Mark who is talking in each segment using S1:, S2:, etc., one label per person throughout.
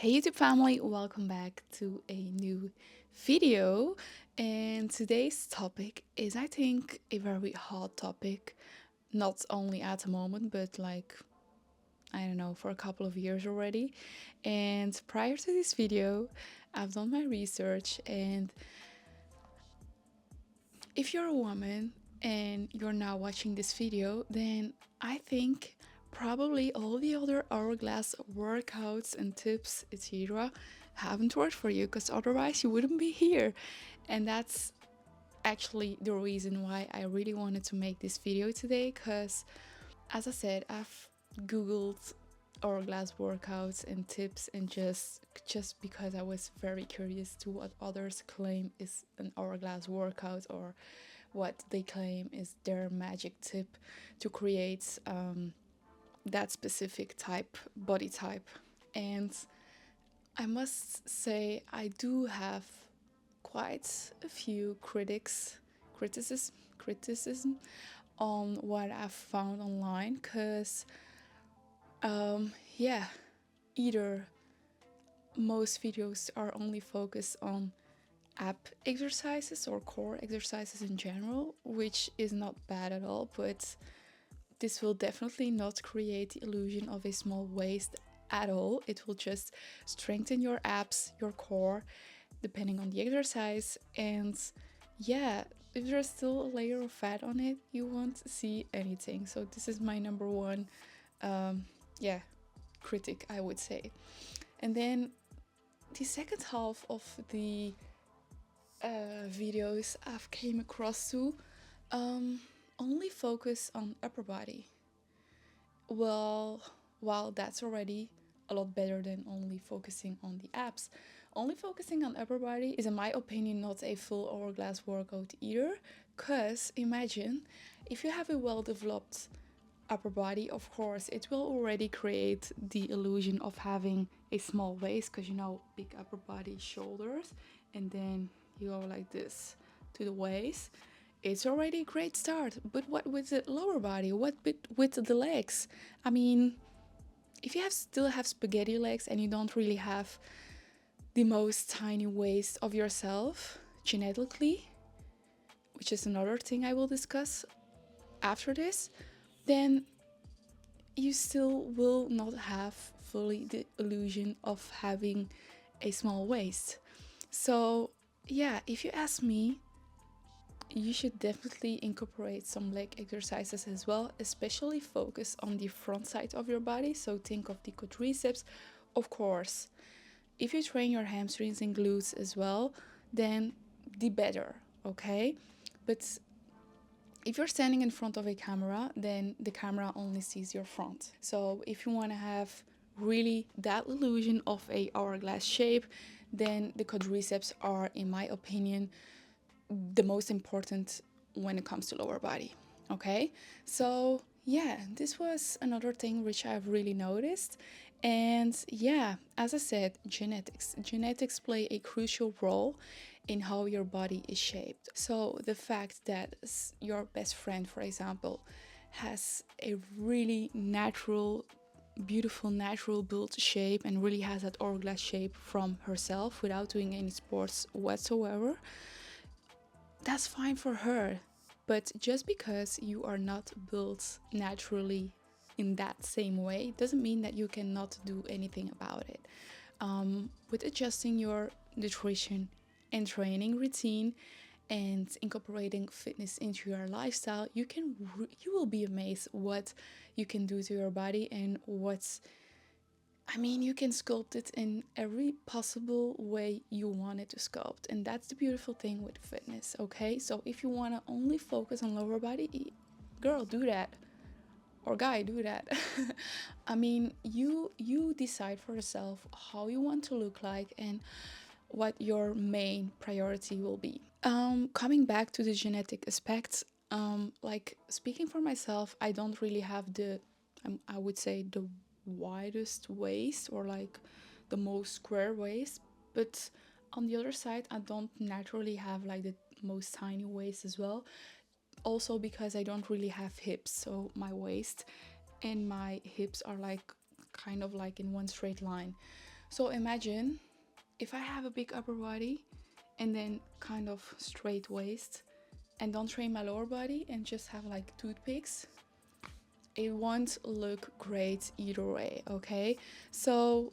S1: Hey YouTube family, welcome back to a new video. And today's topic is, I think, a very hot topic, not only at the moment, but like, I don't know, for a couple of years already. And prior to this video, I've done my research, and if you're a woman and you're now watching this video, then I think probably all the other hourglass workouts and tips, etc., haven't worked for you, because otherwise you wouldn't be here. And that's actually the reason why I really wanted to make this video today, because as I said, I've googled hourglass workouts and tips, and just because I was very curious to what others claim is an hourglass workout, or what they claim is their magic tip to create that specific body type. And I must say, I do have quite a few criticism on what I've found online, because yeah, either most videos are only focused on ab exercises or core exercises in general, which is not bad at all, but this will definitely not create the illusion of a small waist at all. It will just strengthen your abs, your core, depending on the exercise. And yeah, if there's still a layer of fat on it, you won't see anything. So this is my number one yeah, critic, I would say. And then the second half of the videos I've came across to um, only focus on upper body. Well, while that's already a lot better than only focusing on the abs, only focusing on upper body is, in my opinion, not a full hourglass workout either. Because imagine if you have a well developed upper body, of course, it will already create the illusion of having a small waist, because big upper body, shoulders, and then you go like this to the waist. It's already a great start. But what with the lower body? What with the legs? I mean, if you still have spaghetti legs and you don't really have the most tiny waist of yourself genetically, which is another thing I will discuss after this, then you still will not have fully the illusion of having a small waist. So yeah, if you ask me, you should definitely incorporate some leg exercises as well, especially focus on the front side of your body. So think of the quadriceps. Of course, if you train your hamstrings and glutes as well, then the better, okay? But if you're standing in front of a camera, then the camera only sees your front. So if you want to have really that illusion of a hourglass shape, then the quadriceps are, in my opinion, the most important when it comes to lower body. Okay, so yeah, this was another thing which I've really noticed. And yeah, as I said, genetics play a crucial role in how your body is shaped. So the fact that your best friend, for example, has a really natural, beautiful, natural built shape, and really has that hourglass shape from herself without doing any sports whatsoever, that's fine for her. But just because you are not built naturally in that same way doesn't mean that you cannot do anything about it. With adjusting your nutrition and training routine and incorporating fitness into your lifestyle, you will be amazed what you can do to your body, and you can sculpt it in every possible way you want it to sculpt. And that's the beautiful thing with fitness, okay? So if you want to only focus on lower body, girl, do that. Or guy, do that. You decide for yourself how you want to look like and what your main priority will be. Coming back to the genetic aspects, like speaking for myself, I don't really have I would say, the widest waist, or like the most square waist. But on the other side, I don't naturally have like the most tiny waist as well. Also because I don't really have hips, so my waist and my hips are like kind of like in one straight line. So imagine if I have a big upper body and then kind of straight waist, and don't train my lower body and just have like toothpicks, it won't look great either way. Okay, so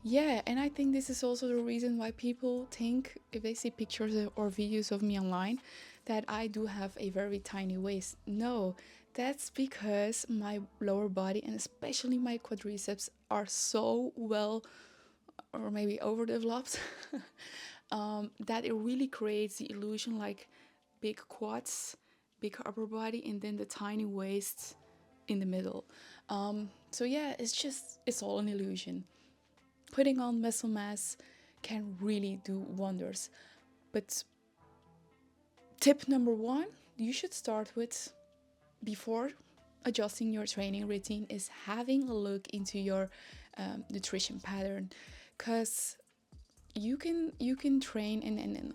S1: yeah, and I think this is also the reason why people think, if they see pictures or videos of me online, that I do have a very tiny waist. No, that's because my lower body and especially my quadriceps are so well, or maybe overdeveloped, that it really creates the illusion like big quads, big upper body, and then the tiny waist in the middle. So yeah, it's all an illusion. Putting on muscle mass can really do wonders. But tip number one, you should start with, before adjusting your training routine, is having a look into your nutrition pattern, because you can train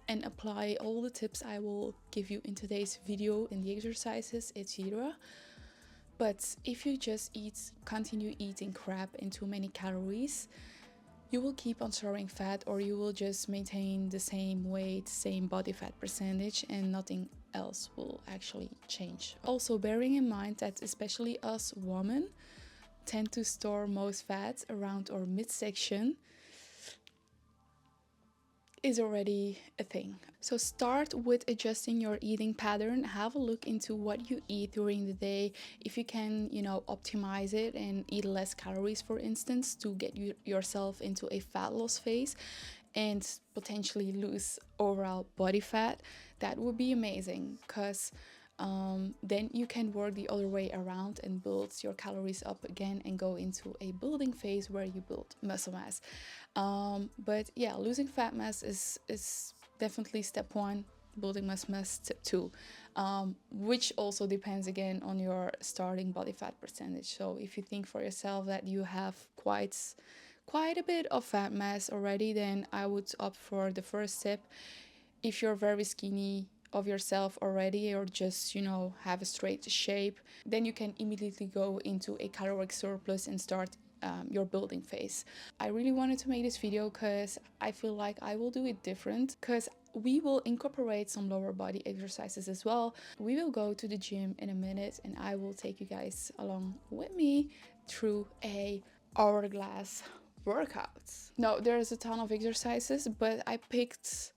S1: and apply all the tips I will give you in today's video, in the exercises, etc. But if you just continue eating crap and too many calories, you will keep on storing fat, or you will just maintain the same weight, same body fat percentage, and nothing else will actually change. Also, bearing in mind that especially us women tend to store most fat around our midsection is already a thing. So start with adjusting your eating pattern. Have a look into what you eat during the day. If you can, optimize it and eat less calories, for instance, to get yourself into a fat loss phase and potentially lose overall body fat, that would be amazing, because then you can work the other way around and build your calories up again and go into a building phase where you build muscle mass. But yeah, losing fat mass is definitely step one. Building muscle mass, step two, which also depends again on your starting body fat percentage. So if you think for yourself that you have quite a bit of fat mass already, then I would opt for the first step. If you're very skinny of yourself already, or just have a straight shape, then you can immediately go into a caloric surplus and start your building phase. I really wanted to make this video because I feel like I will do it different, because we will incorporate some lower body exercises as well. We will go to the gym in a minute and I will take you guys along with me through a hourglass workout. No, there's a ton of exercises, but I picked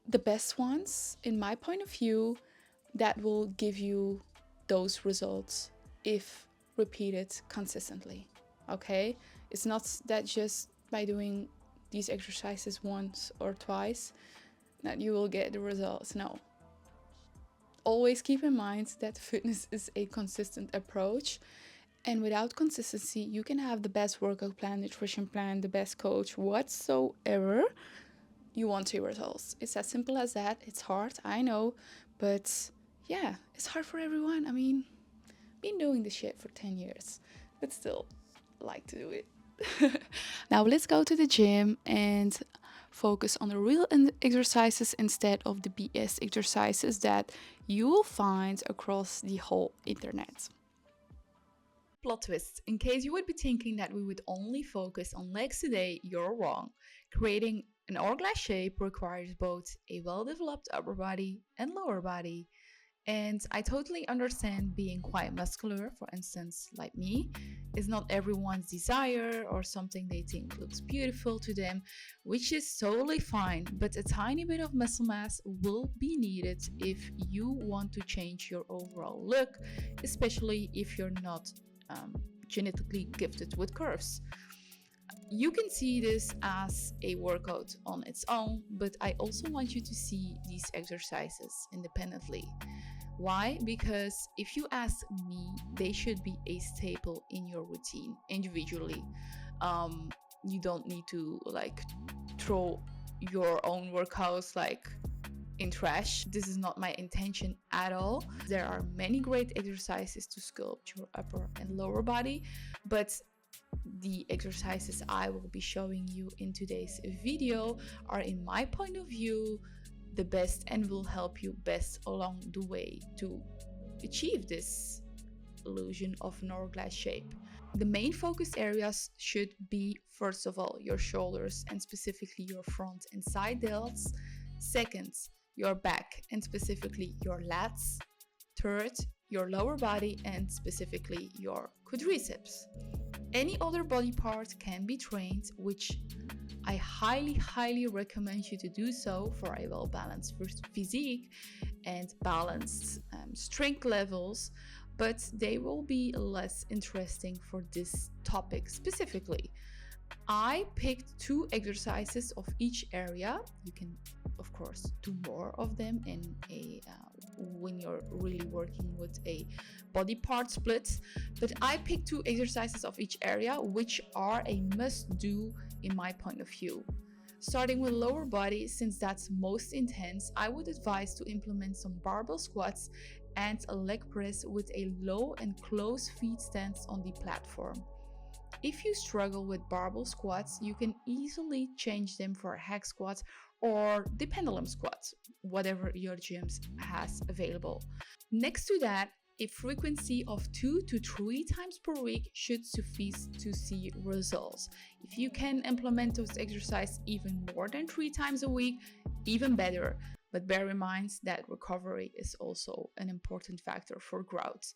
S1: the best ones, in my point of view, that will give you those results if repeated consistently. Okay, it's not that just by doing these exercises once or twice that you will get the results. No, always keep in mind that fitness is a consistent approach, and without consistency you can have the best workout plan, nutrition plan, the best coach whatsoever. You want your results. It's as simple as that. It's hard, I know, but yeah, it's hard for everyone. I mean, been doing this shit for 10 years, but still like to do it. Now let's go to the gym and focus on the real exercises instead of the BS exercises that you will find across the whole internet. Plot twist. In case you would be thinking that we would only focus on legs today, you're wrong. Creating an hourglass shape requires both a well-developed upper body and lower body. And I totally understand being quite muscular, for instance, like me, is not everyone's desire or something they think looks beautiful to them, which is totally fine. But a tiny bit of muscle mass will be needed if you want to change your overall look, especially if you're not genetically gifted with curves. You can see this as a workout on its own, but I also want you to see these exercises independently. Why? Because if you ask me, they should be a staple in your routine individually. You don't need to throw your own workouts in trash. This is not my intention at all. There are many great exercises to sculpt your upper and lower body, but the exercises I will be showing you in today's video are, in my point of view, the best and will help you best along the way to achieve this illusion of an hourglass shape. The main focus areas should be, first of all, your shoulders and specifically your front and side delts. Second, your back and specifically your lats. Third, your lower body and specifically your quadriceps. Any other body part can be trained, which I highly recommend you to do so for a well-balanced physique and balanced strength levels, but they will be less interesting for this topic specifically. I picked 2 exercises of each area. You can, of course, do more of them in when you're really working with a body part split. But I picked 2 exercises of each area, which are a must-do in my point of view. Starting with lower body, since that's most intense, I would advise to implement some barbell squats and a leg press with a low and close feet stance on the platform. If you struggle with barbell squats, you can easily change them for hack squats or the pendulum squats, whatever your gym has available. Next to that, a frequency of 2 to 3 times per week should suffice to see results. If you can implement those exercises even more than 3 times a week, even better. But bear in mind that recovery is also an important factor for growth.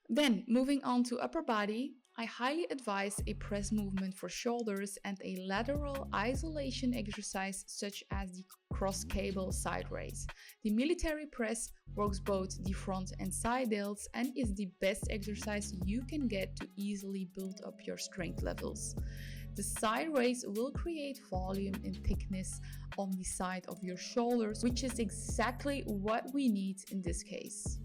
S1: Then, moving on to upper body, I highly advise a press movement for shoulders and a lateral isolation exercise such as the cross cable side raise. The military press works both the front and side delts and is the best exercise you can get to easily build up your strength levels. The side raise will create volume and thickness on the side of your shoulders, which is exactly what we need in this case.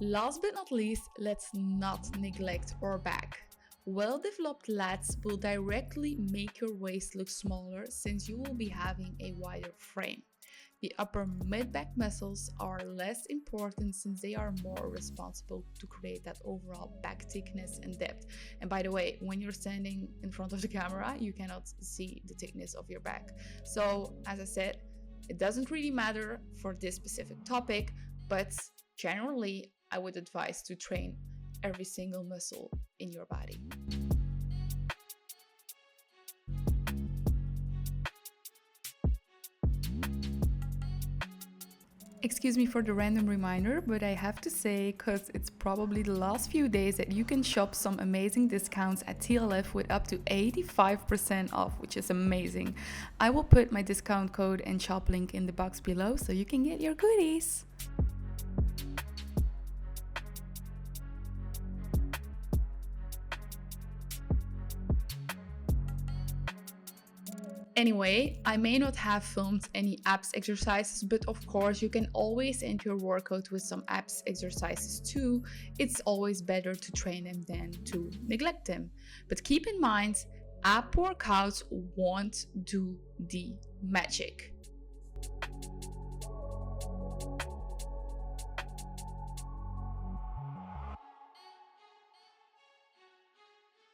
S1: Last but not least, let's not neglect our back. Well-developed lats will directly make your waist look smaller since you will be having a wider frame. The upper mid-back muscles are less important since they are more responsible to create that overall back thickness and depth. And by the way, when you're standing in front of the camera, you cannot see the thickness of your back. So, as I said, it doesn't really matter for this specific topic, but generally, I would advise to train every single muscle in your body. Excuse me for the random reminder, but I have to say, because it's probably the last few days, that you can shop some amazing discounts at TLF with up to 85% off, which is amazing. I will put my discount code and shop link in the box below so you can get your goodies. Anyway, I may not have filmed any abs exercises, but of course you can always end your workout with some abs exercises too. It's always better to train them than to neglect them. But keep in mind, ab workouts won't do the magic.